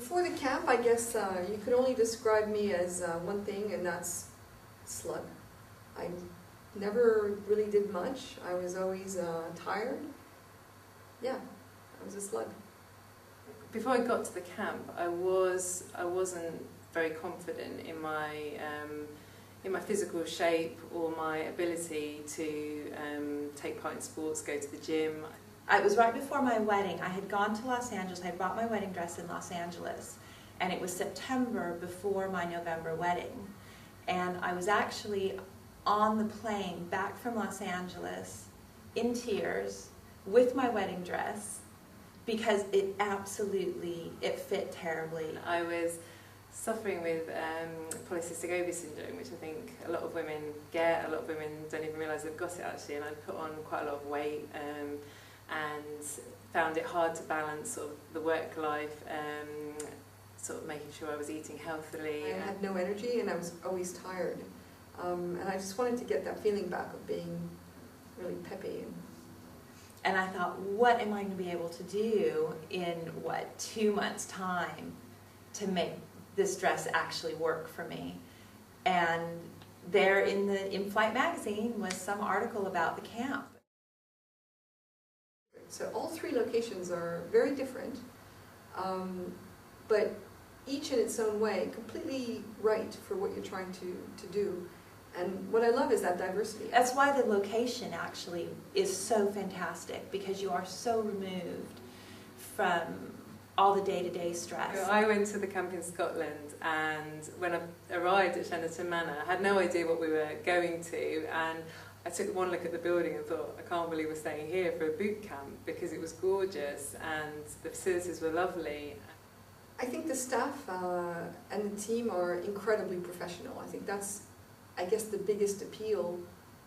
Before the camp, I guess you could only describe me as one thing, and that's slug. I never really did much. I was always tired. Yeah, I was a slug. Before I got to the camp, I wasn't very confident in my physical shape or my ability to take part in sports, go to the gym. It was right before my wedding. I had gone to Los Angeles. I had bought my wedding dress in Los Angeles, and it was September before my November wedding. And I was actually on the plane back from Los Angeles in tears with my wedding dress because it fit terribly. I was suffering with polycystic ovary syndrome, which I think a lot of women get. A lot of women don't even realise they've got it actually, and I put on quite a lot of weight and found it hard to balance sort of the work life, sort of making sure I was eating healthily. I had no energy and I was always tired, and I just wanted to get that feeling back of being really peppy. And I thought, what am I going to be able to do in 2 months' time to make this dress actually work for me? And there in the In-Flight magazine was some article about the camp. So all 3 locations are very different, but each in its own way completely right for what you're trying to do. And what I love is that diversity. That's why the location actually is so fantastic, because you are so removed from all the day-to-day stress. I went to the camp in Scotland, and when I arrived at Shenderton Manor, I had no idea what we were going to, and I took one look at the building and thought, I can't believe we're staying here for a boot camp, because it was gorgeous and the facilities were lovely. I think the staff and the team are incredibly professional. I think that's, I guess, the biggest appeal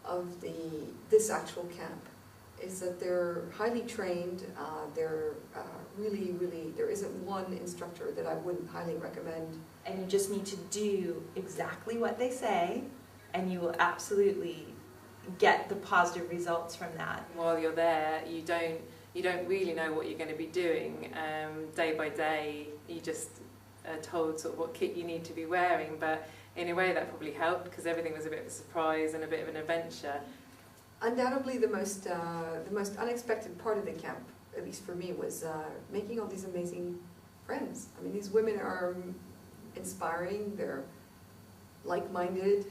of this actual camp, is that they're highly trained. They're really, there isn't one instructor that I wouldn't highly recommend. And you just need to do exactly what they say, and you will absolutely get the positive results from that. While you're there, you don't really know what you're going to be doing day by day. You just are told sort of what kit you need to be wearing, but in a way that probably helped, because everything was a bit of a surprise and a bit of an adventure. Undoubtedly the most unexpected part of the camp, at least for me, was making all these amazing friends. I mean, these women are inspiring, they're like-minded.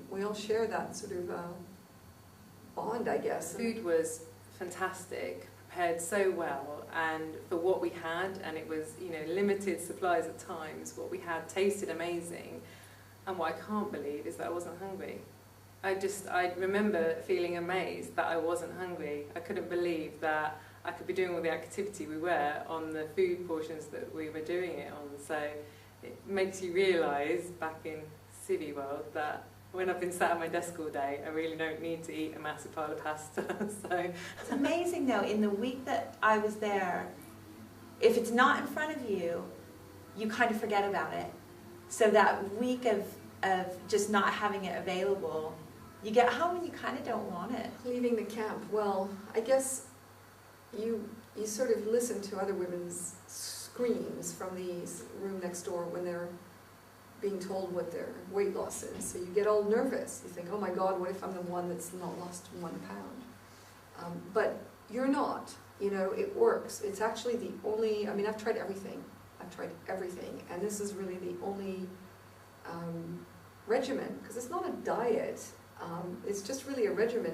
We all share that sort of bond, I guess. Food was fantastic, prepared so well, and for what we had, and it was, you know, limited supplies at times, what we had tasted amazing. And what I can't believe is that I wasn't hungry. I remember feeling amazed that I wasn't hungry. I couldn't believe that I could be doing all the activity we were on the food portions that we were doing it on. So it makes you realise, back in civvy world, that when I've been sat at my desk all day, I really don't need to eat a massive pile of pasta. So it's amazing though, in the week that I was there, if it's not in front of you, you kind of forget about it. So that week of just not having it available, you get home and you kind of don't want it. Leaving the camp, well, I guess you sort of listen to other women's screams from the room next door when they're being told what their weight loss is. So you get all nervous. You think, oh my God, what if I'm the one that's not lost 1 pound? But you're not. You know, it works. It's actually the only, I mean, I've tried everything. And this is really the only regimen, because it's not a diet. It's just really a regimen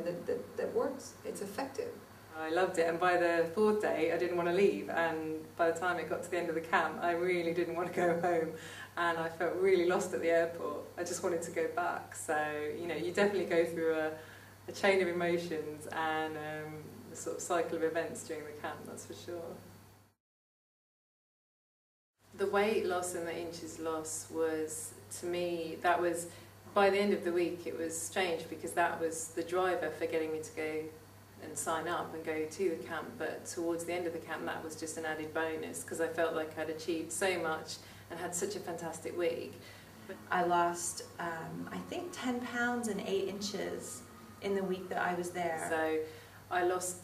that works. It's effective. I loved it, and by the 4th day I didn't want to leave, and by the time it got to the end of the camp I really didn't want to go home, and I felt really lost at the airport. I just wanted to go back. So, you know, you definitely go through a chain of emotions and a sort of cycle of events during the camp, that's for sure. The weight loss and the inches loss was, to me, that was, by the end of the week, it was strange, because that was the driver for getting me to go and sign up and go to the camp. But towards the end of the camp, that was just an added bonus, because I felt like I'd achieved so much and had such a fantastic week. I lost, I think, 10 pounds and 8 inches in the week that I was there. So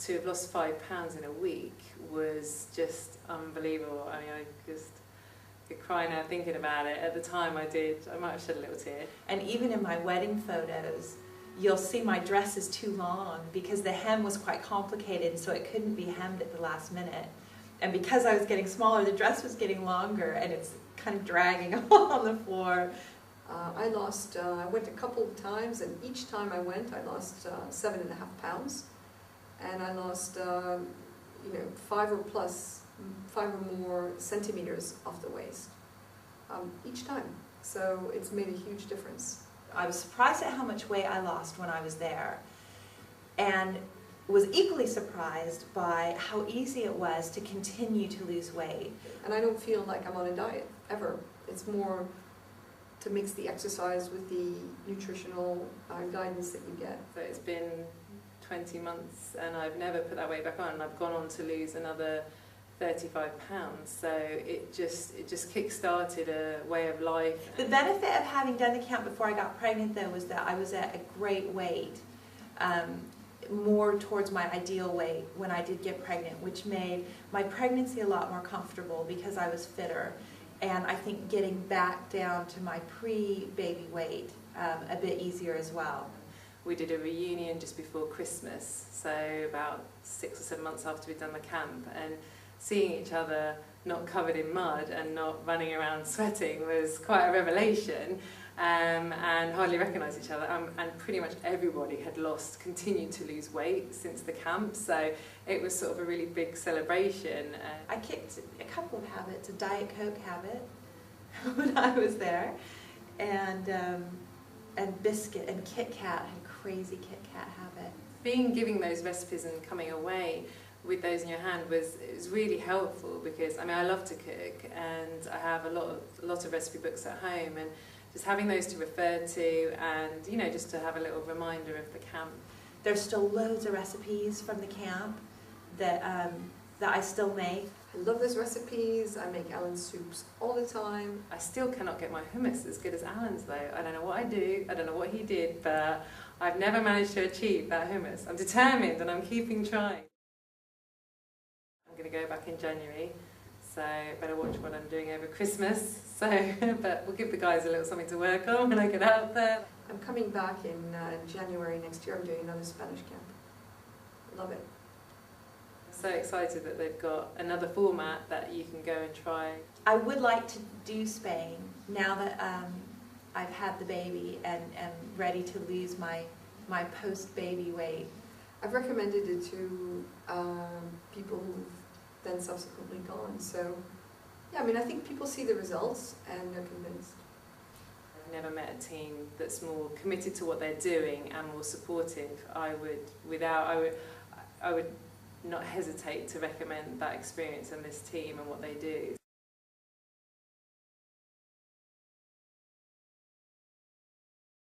to have lost 5 pounds in a week was just unbelievable. I mean, could cry now thinking about it. At the time I did. I might have shed a little tear. And even in my wedding photos, you'll see my dress is too long because the hem was quite complicated, so it couldn't be hemmed at the last minute. And because I was getting smaller, the dress was getting longer, and it's kind of dragging on the floor. I went a couple of times, and each time I went, I lost 7.5 pounds. And I lost, 5 or more centimeters off the waist each time. So it's made a huge difference. I was surprised at how much weight I lost when I was there, and was equally surprised by how easy it was to continue to lose weight. And I don't feel like I'm on a diet, ever. It's more to mix the exercise with the nutritional guidance that you get. So it's been 20 months and I've never put that weight back on, and I've gone on to lose another 35 pounds. So it just kick-started a way of life. The benefit of having done the camp before I got pregnant, though, was that I was at a great weight, more towards my ideal weight when I did get pregnant, which made my pregnancy a lot more comfortable because I was fitter. And I think getting back down to my pre-baby weight a bit easier as well. We did a reunion just before Christmas, so about 6 or 7 months after we'd done the camp, and seeing each other not covered in mud and not running around sweating was quite a revelation, and hardly recognised each other, and pretty much everybody had continued to lose weight since the camp, so it was sort of a really big celebration. I kicked a couple of habits, a Diet Coke habit when I was there, and biscuit and Kit Kat, I had a crazy Kit Kat habit. Giving those recipes and coming away with those in your hand was really helpful, because I love to cook and I have a lot of recipe books at home, and just having those to refer to, and just to have a little reminder of the camp. There's still loads of recipes from the camp that I still make. I love those recipes. I make Alan's soups all the time. I still cannot get my hummus as good as Alan's, though. I don't know what I do, I don't know what he did, but I've never managed to achieve that hummus. I'm determined and I'm keeping trying. I'm going to go back in January, so better watch what I'm doing over Christmas. But we'll give the guys a little something to work on when I get out there. I'm coming back in January next year. I'm doing another Spanish camp. Love it. So excited that they've got another format that you can go and try. I would like to do Spain now that I've had the baby and am ready to lose my post-baby weight. I've recommended it to people who've then subsequently gone. So, yeah, I think people see the results and they're convinced. I've never met a team that's more committed to what they're doing and more supportive. I would not hesitate to recommend that experience and this team and what they do.